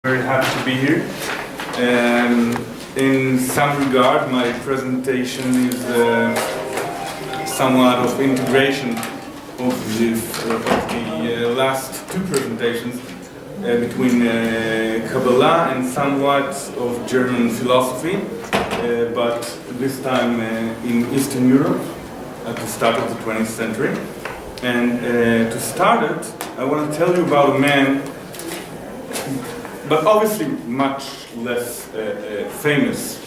Very happy to be here. In some regard, my presentation is somewhat of integration of the last two presentations between Kabbalah and somewhat of German philosophy, but this time in Eastern Europe at the start of the 20th century. And to start it, I want to tell you about a man, but obviously much less famous,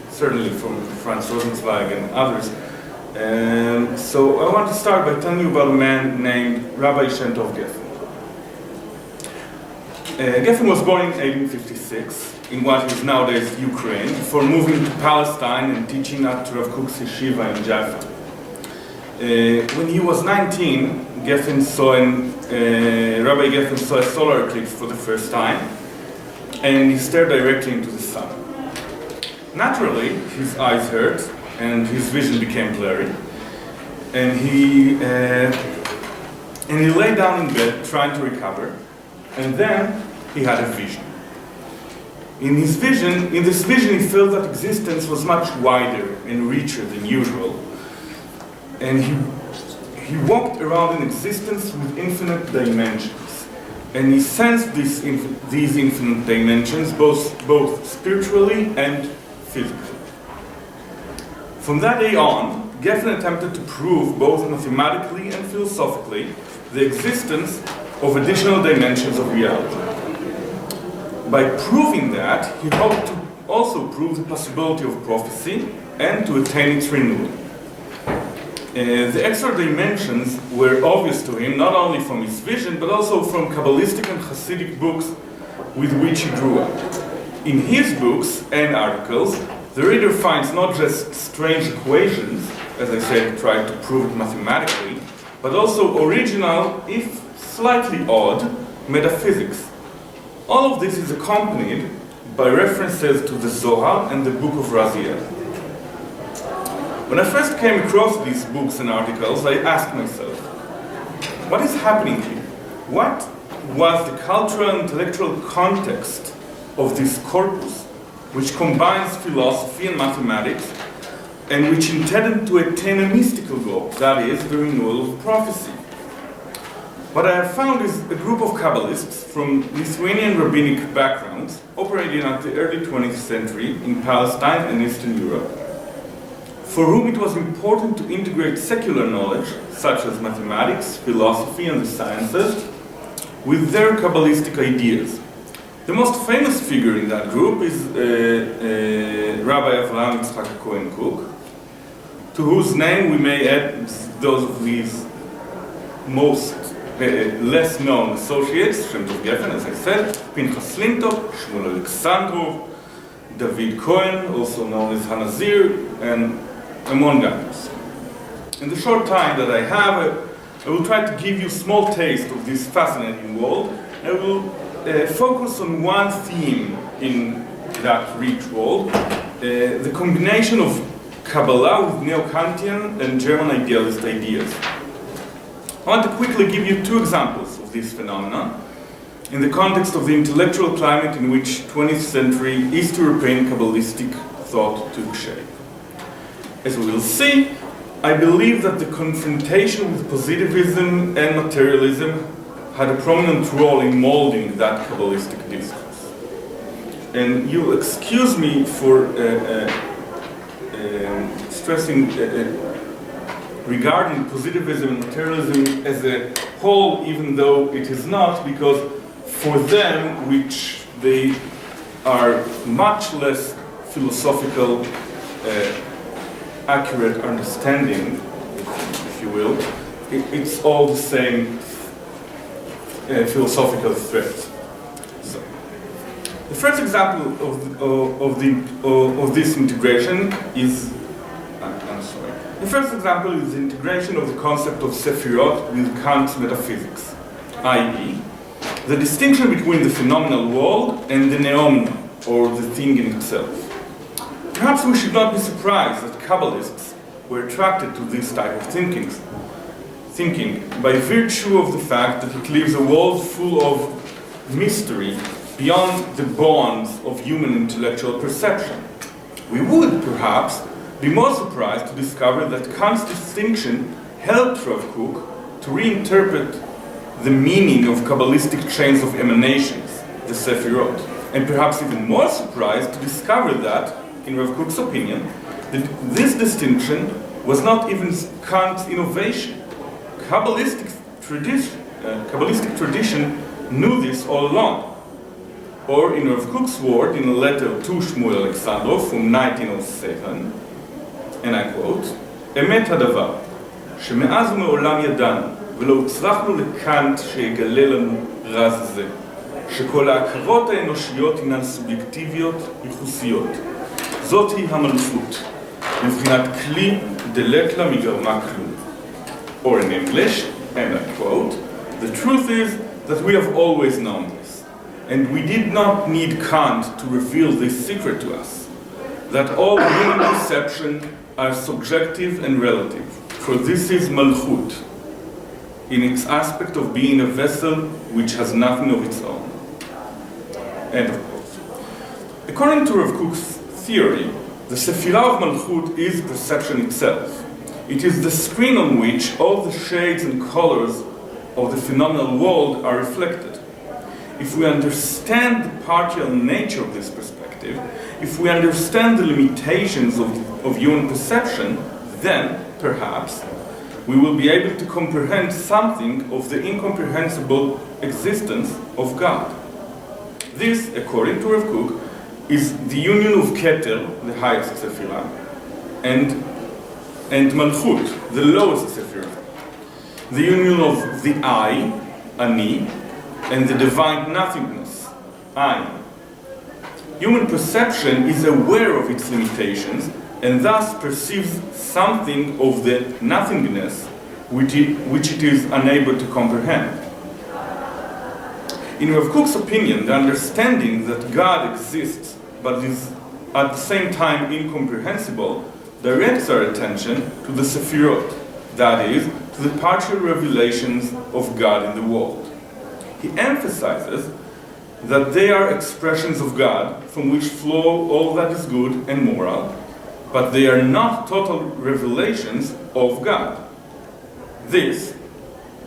certainly from Franz Rosenzweig and others. So I want to start by telling you about a man named Rabbi Shentov Geffen. Geffen was born in 1856 in what is nowadays Ukraine, before moving to Palestine and teaching at Rav Kook's yeshiva in Jaffa. When he was 19, Rabbi Geffen saw a solar eclipse for the first time, and he stared directly into the sun. Naturally, his eyes hurt, and his vision became blurry. And he lay down in bed, trying to recover. And then he had a vision. In this vision, he felt that existence was much wider and richer than usual. And he walked around in existence with infinite dimensions. And he sensed these infinite dimensions, both spiritually and physically. From that day on, Geffen attempted to prove, both mathematically and philosophically, the existence of additional dimensions of reality. By proving that, he hoped to also prove the possibility of prophecy and to attain its renewal. The extra dimensions were obvious to him, not only from his vision, but also from Kabbalistic and Hasidic books with which he grew up. In his books and articles, the reader finds not just strange equations, as I said, tried to prove it mathematically, but also original, if slightly odd, metaphysics. All of this is accompanied by references to the Zohar and the Book of Raziel. When I first came across these books and articles, I asked myself, what is happening here? What was the cultural and intellectual context of this corpus, which combines philosophy and mathematics, and which intended to attain a mystical goal, that is, the renewal of prophecy? What I have found is a group of Kabbalists from Lithuanian rabbinic backgrounds operating at the early 20th century in Palestine and Eastern Europe, for whom it was important to integrate secular knowledge, such as mathematics, philosophy, and the sciences, with their Kabbalistic ideas. The most famous figure in that group is Rabbi Avraham Yitzchak Cohen Cook, to whose name we may add those of his most less known associates, Shentov Geffen, as I said, Pinchas Lintop, Shmuel Alexandrov, David Cohen, also known as Hanazir, and among others. In the short time that I have, I will try to give you a small taste of this fascinating world. I will focus on one theme in that rich world, the combination of Kabbalah with Neo-Kantian and German idealist ideas. I want to quickly give you two examples of this phenomenon in the context of the intellectual climate in which 20th century East European Kabbalistic thought took shape. As we will see, I believe that the confrontation with positivism and materialism had a prominent role in molding that Kabbalistic discourse. And you'll excuse me for stressing regarding positivism and materialism as a whole, even though it is not, because for them, which they are much less philosophical, accurate understanding, if you will, it's all the same philosophical thread. So, the first example of this integration is, the first example is the integration of the concept of Sefirot with Kant's metaphysics, i.e., the distinction between the phenomenal world and the neomna, or the thing in itself. Perhaps we should not be surprised that Kabbalists were attracted to this type of thinking by virtue of the fact that it leaves a world full of mystery beyond the bonds of human intellectual perception. We would, perhaps, be more surprised to discover that Kant's distinction helped Rav Kook to reinterpret the meaning of Kabbalistic chains of emanations, the Sefirot, and perhaps even more surprised to discover that, in Rav Kook's opinion, that this distinction was not even Kant's innovation. Kabbalistic tradition knew this all along. Or in Rav Kook's word, in a letter to Shmuel Alexandrov from 1907, and I quote, אמת הדבר, שמאז ומעולם ידענו, ולא הצלחנו לקאנט שיגלה לנו רז זה, שכל ההכרות האנושיות הינן סובייקטיביות ייחוסיות. זאת היא המלכות, מבחינת כלי דלת לה מגרמה כלום. Or in English, and I quote, the truth is that we have always known this, and we did not need Kant to reveal this secret to us, that all human perception are subjective and relative, for this is Malchut, in its aspect of being a vessel which has nothing of its own. End of quote. According to Rav Kook's theory, the Sefirah of Malchut is perception itself. It is the screen on which all the shades and colors of the phenomenal world are reflected. If we understand the partial nature of this perspective, if we understand the limitations of human perception, then, perhaps, we will be able to comprehend something of the incomprehensible existence of God. This, according to Rav Kook, is the union of Keter, the highest Sephirah, and Malchut, the lowest Sephirah. The union of the I, Ani, and the divine nothingness, I. Human perception is aware of its limitations and thus perceives something of the nothingness which it is unable to comprehend. In Rav Kook's opinion, the understanding that God exists but is at the same time incomprehensible directs our attention to the Sefirot, that is, to the partial revelations of God in the world. He emphasizes that they are expressions of God from which flow all that is good and moral, but they are not total revelations of God. This,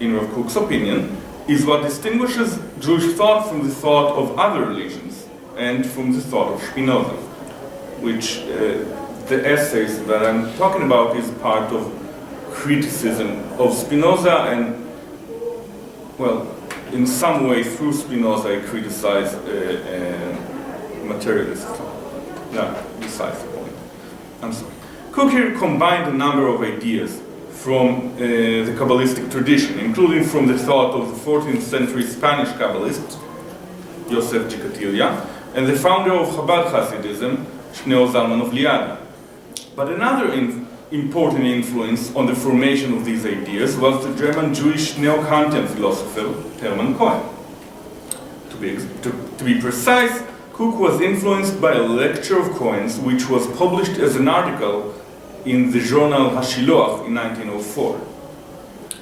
in Rav Kook's opinion, is what distinguishes Jewish thought from the thought of other religions and from the thought of Spinoza, which the essays that I'm talking about is part of criticism of Spinoza, and, well, in some way through Spinoza I criticize materialism. No, besides the point. I'm sorry. Kook here combined a number of ideas from the Kabbalistic tradition, including from the thought of the 14th century Spanish Kabbalist, Yosef Jikatilia, and the founder of Chabad Hasidism, Shneur Zalman of Liadi. But another important influence on the formation of these ideas was the German Jewish neo-Kantian philosopher Hermann Cohen. To be precise, Kook was influenced by a lecture of Cohen's which was published as an article in the journal Hashiloach in 1904.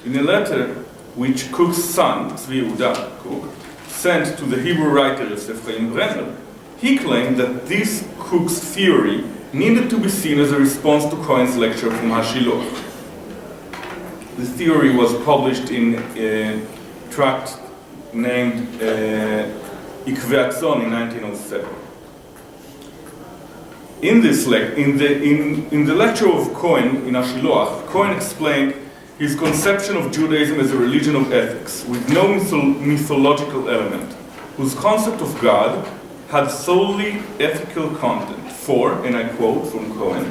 In a letter which Kook's son, Tzvi Yehuda Kook, sent to the Hebrew writer Yosef Chaim Brenner, he claimed that this Kook's theory needed to be seen as a response to Cohen's lecture from Hashiloach. The theory was published in a tract named Ikveatzon in 1907. In the lecture of Cohen in Hashiloach, Cohen explained his conception of Judaism as a religion of ethics, with no mythological element, whose concept of God had solely ethical content. For, and I quote from Cohen,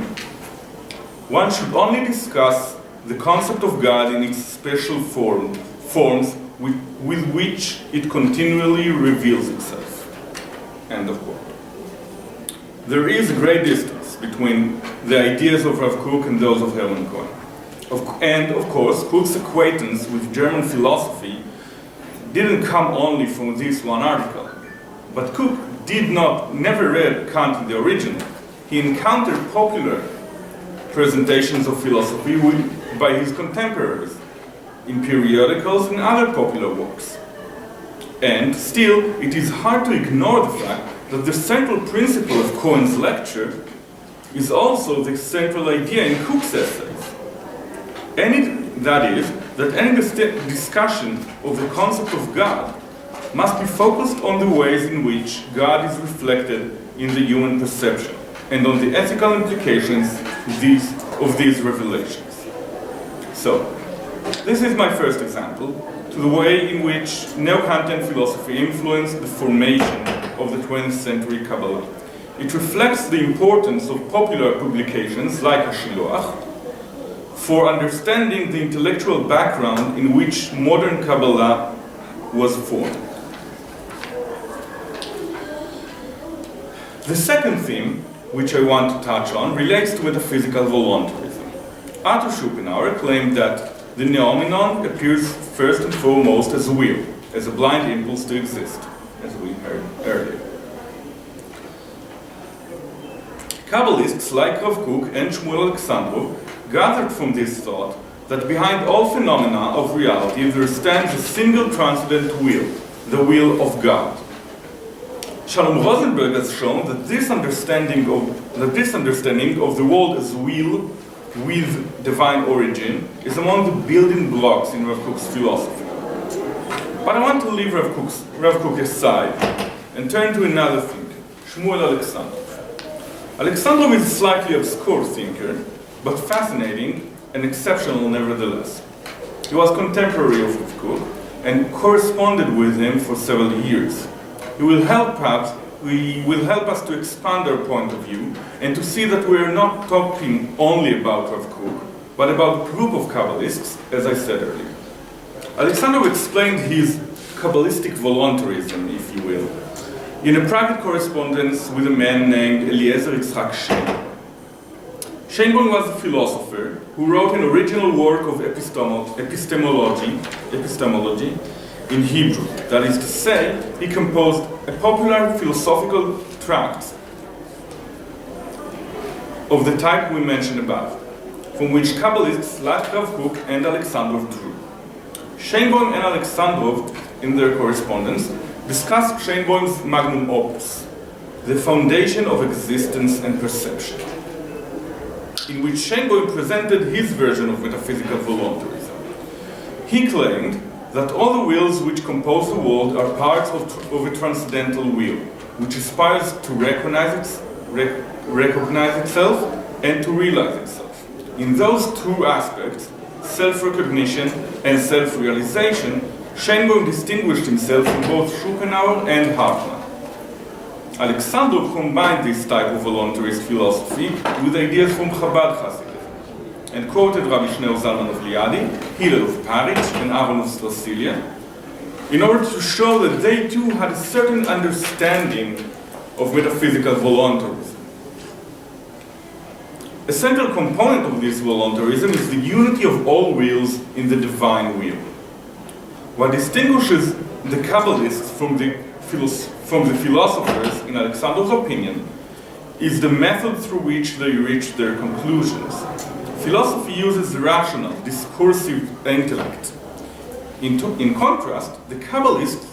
one should only discuss the concept of God in its special forms with which it continually reveals itself. End of quote. There is a great distance between the ideas of Rav Kook and those of Hermann Cohen. And of course, Kook's acquaintance with German philosophy didn't come only from this one article. But Kook never read Kant in the original. He encountered popular presentations of philosophy by his contemporaries in periodicals and other popular works. And still, it is hard to ignore the fact that the central principle of Cohen's lecture is also the central idea in Cook's essays. That is, that any discussion of the concept of God must be focused on the ways in which God is reflected in the human perception and on the ethical implications of these revelations. So, this is my first example to the way in which Neo-Kantian philosophy influenced the formation of the 20th century Kabbalah. It reflects the importance of popular publications like HaShiloach for understanding the intellectual background in which modern Kabbalah was formed. The second theme, which I want to touch on, relates to metaphysical voluntarism. Arthur Schopenhauer claimed that the noumenon appears first and foremost as a will, as a blind impulse to exist, as we heard earlier. Kabbalists like Rav Kook and Shmuel Alexandrov gathered from this thought that behind all phenomena of reality there stands a single transcendent will, the will of God. Shalom Rosenberg has shown that this understanding of the world as will with divine origin is among the building blocks in Rav Kook's philosophy. But I want to leave Rav Kook aside and turn to another thinker, Shmuel Alexandrov. Alexandrov is a slightly obscure thinker, but fascinating and exceptional nevertheless. He was contemporary of Rav Kook and corresponded with him for several years. He will help us to expand our point of view and to see that we are not talking only about Rav Kook, but about a group of Kabbalists, as I said earlier. Alexandrov explained his Kabbalistic voluntarism, if you will, in a private correspondence with a man named Eliezer Yitzhak Sheinbaum. Sheinbaum was a philosopher who wrote an original work of epistemology in Hebrew. That is to say, he composed a popular philosophical tract of the type we mentioned above, from which Kabbalists like Rav Kook and Alexandrov drew. Sheinbaum and Alexandrov, in their correspondence, discussed Sheinbaum's magnum opus, the foundation of existence and perception, in which Sheinbaum presented his version of metaphysical voluntarism. He claimed that all the wills which compose the world are parts of a transcendental will, which aspires to recognize itself and to realize itself. In those two aspects, self-recognition and self-realization, Sheinbaum distinguished himself from both Schopenhauer and Hartmann. Alexandrov combined this type of voluntarist philosophy with ideas from Chabad Hasidism, and quoted Rabbi Shneur Zalman of Liadi, Hillel of Paris, and Aaron of Strasilia, in order to show that they too had a certain understanding of metaphysical voluntarism. A central component of this voluntarism is the unity of all wills in the divine will. What distinguishes the Kabbalists from the philosophers, in Alexandrov's opinion, is the method through which they reach their conclusions. Philosophy uses the rational, discursive intellect. In contrast, the Kabbalists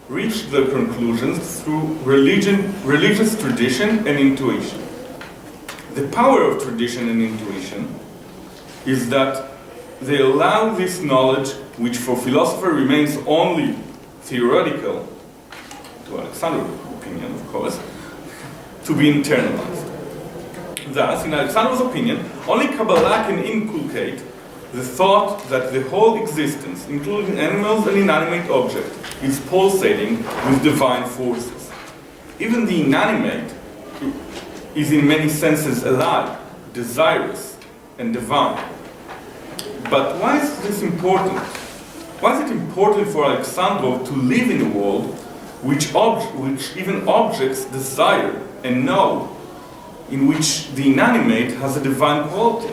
reach their conclusions through religious tradition and intuition. The power of tradition and intuition is that they allow this knowledge, which for philosopher remains only theoretical, to Alexandrov's opinion, of course, to be internalized. Thus, in Alexandrov's opinion, only Kabbalah can inculcate the thought that the whole existence, including animals and inanimate objects, is pulsating with divine forces. Even the inanimate is in many senses alive, desirous, and divine. But why is this important? Why is it important for Alexandrov to live in a world which even objects desire and know, in which the inanimate has a divine quality?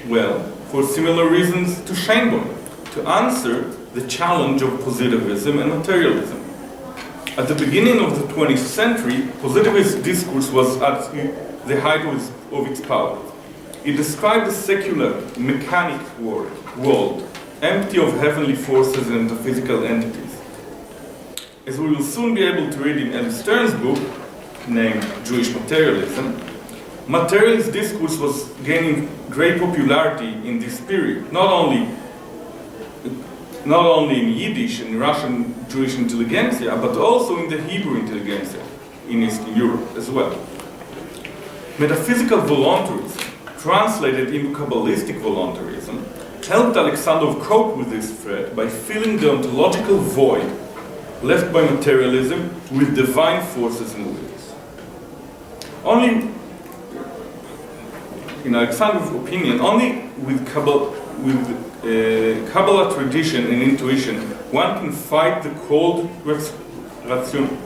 Well, for similar reasons to Sheinbaum, to answer the challenge of positivism and materialism. At the beginning of the 20th century, positivist discourse was at the height of its power. It described a secular, mechanic world, empty of heavenly forces and metaphysical entities. as we will soon be able to read in Eli Stern's book, named Jewish Materialism, materialist discourse was gaining great popularity in this period, not only in Yiddish and Russian Jewish intelligentsia, but also in the Hebrew intelligentsia in Eastern Europe as well. Metaphysical voluntarism, translated into Kabbalistic voluntarism, helped Alexandrov cope with this threat by filling the ontological void left by materialism with divine forces moving us. Only, in Alexandrov's opinion, only with Kabbalah tradition and intuition, one can fight the cold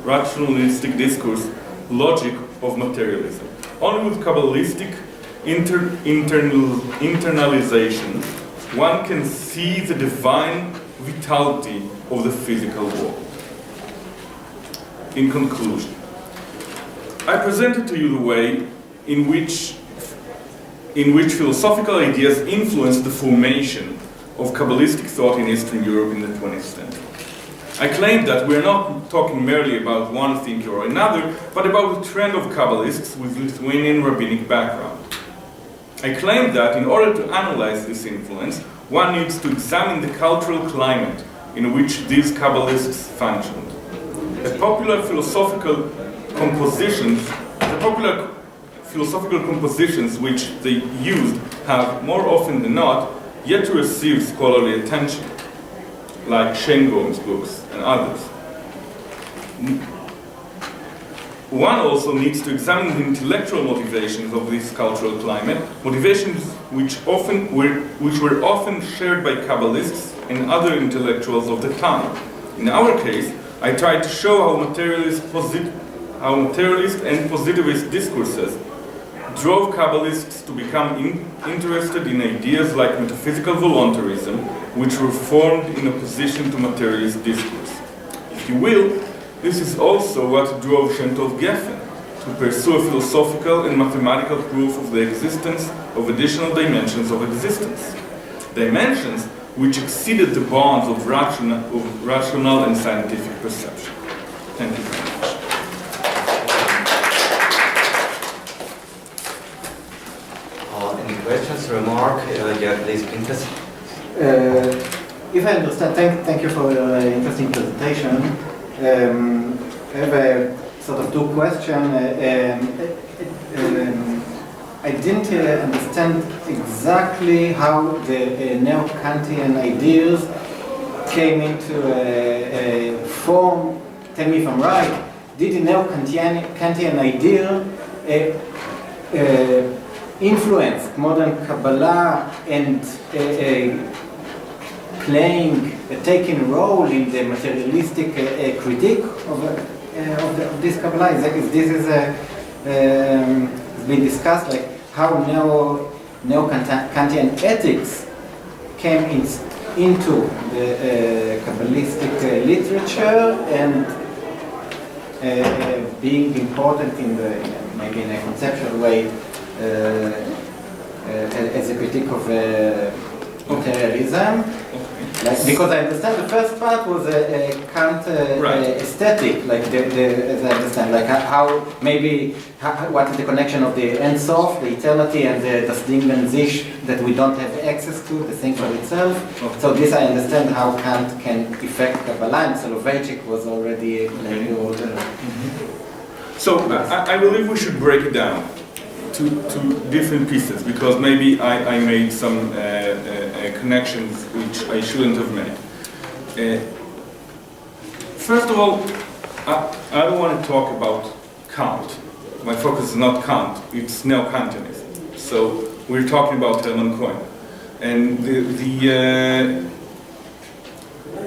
rationalistic discourse logic of materialism. Only with Kabbalistic internalization, one can see the divine vitality of the physical world. In conclusion, I presented to you the way in which philosophical ideas influenced the formation of Kabbalistic thought in Eastern Europe in the 20th century. I claim that we're not talking merely about one thinker or another, but about the trend of Kabbalists with Lithuanian rabbinic background. I claim that in order to analyze this influence, one needs to examine the cultural climate in which these Kabbalists functioned. The popular philosophical compositions which they used have, more often than not, yet to receive scholarly attention, like Shengon's books and others. One also needs to examine the intellectual motivations of this cultural climate, motivations which were often shared by Kabbalists and other intellectuals of the time. In our case, I tried to show how materialist and positivist discourses drove Kabbalists to become interested in ideas like metaphysical voluntarism, which were formed in opposition to materialist discourse. If you will, this is also what drove Shentov Geffen to pursue a philosophical and mathematical proof of the existence of additional dimensions of existence. Dimensions which exceeded the bounds of rational and scientific perception. Thank you very much. Any questions, remark? Yeah, please, Pinkas. If I understand, thank you for your interesting presentation. I have a sort of two questions. I didn't understand exactly how the neo-Kantian ideas came into form. Tell me if I'm right. Did the neo-Kantian idea influence modern Kabbalah and taking a role in the materialistic critique of this Kabbalah? This has been discussed, like how neo-Kantian ethics came into the Kabbalistic literature and being important in maybe in a conceptual way as a critique of materialism. Because I understand the first part was a Kant aesthetic, like as I understand, like what is the connection of the Ein Sof, the eternity, and the Ding and Sich that we don't have access to, the thing for itself. Okay. So this I understand how Kant can affect Kabbalah, and Soloveitchik was already playing all the... So I believe we should break it down to different pieces, because maybe I made some connections which I shouldn't have made. First of all, I don't want to talk about Kant. My focus is not Kant, it's neo-Kantianism. So we're talking about Hermann Cohen. And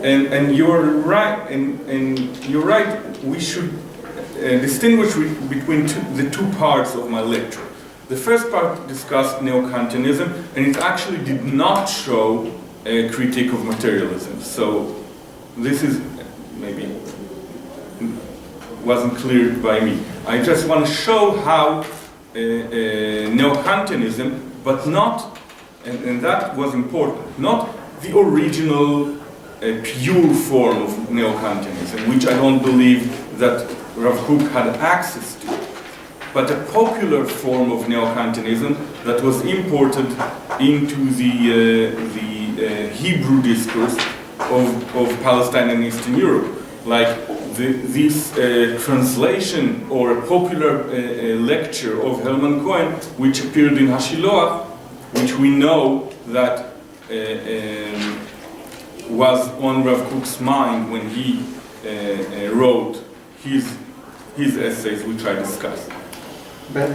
and you're right, and you're right, we should distinguish between the two parts of my lecture. The first part discussed neo-Kantianism, and it actually did not show a critique of materialism. So this is maybe wasn't clear by me. I just want to show how neo-Kantianism, but not, and that was important, not the original a pure form of Neo-Kantianism, which I don't believe that Rav Kook had access to, but a popular form of Neo-Kantianism that was imported into the Hebrew discourse of Palestine and Eastern Europe. Like this translation or a popular lecture of Hermann Cohen, which appeared in Hashiloach, which we know that was on Rav Kook's mind when he wrote his essays, which I discussed. But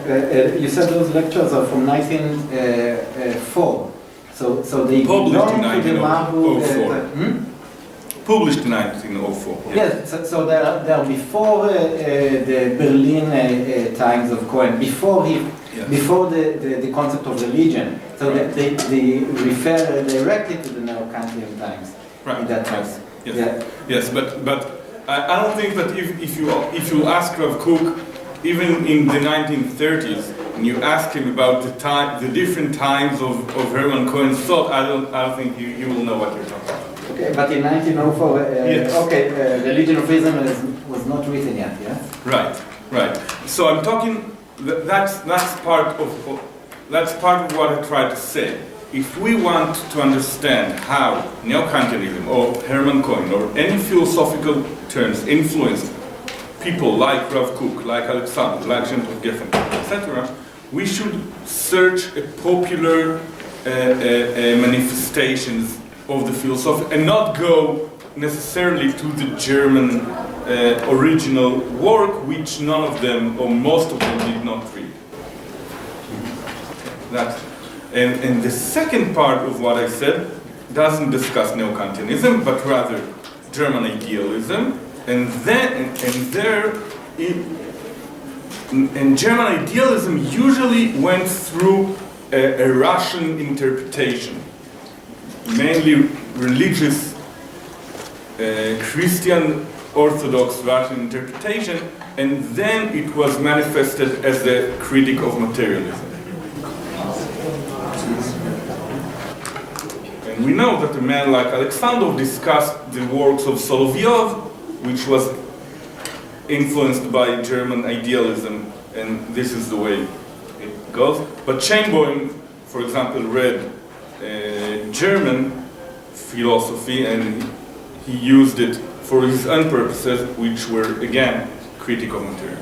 you said those lectures are from 1904. So they Published in belong to the Mahu. Published in 1904. Yes, so they are before the Berlin times of Cohen, before the concept of religion. So they refer directly to the Neo-Kantian times in that time. Yes, Yeah. yes, but I don't think that if you ask Rav Kook, even in the 1930s, and you ask him about the different times of Hermann Cohen's thought, I don't think you will know what you're talking about. Okay, but in 1904, Yes. Religion of Islam was not written yet, yeah? Right. So I'm talking. That's part of what I tried to say. If we want to understand how Neo-Kantianism or Hermann Cohen or any philosophical terms influenced people like Rav Kook, like Alexander, like Shemtov Geffen, etc., we should search a popular manifestations of the philosophy and not go necessarily to the German original work, which none of them or most of them did not read. And the second part of what I said doesn't discuss Neo-Kantianism, but rather German idealism, and German idealism usually went through a Russian interpretation, mainly religious, Christian Orthodox Russian interpretation, and then it was manifested as the critic of materialism. And we know that a man like Alexander discussed the works of Solovyov, which was influenced by German idealism, and this is the way it goes. But Chainboim, for example, read German philosophy, and he used it for his own purposes, which were, again, critical material.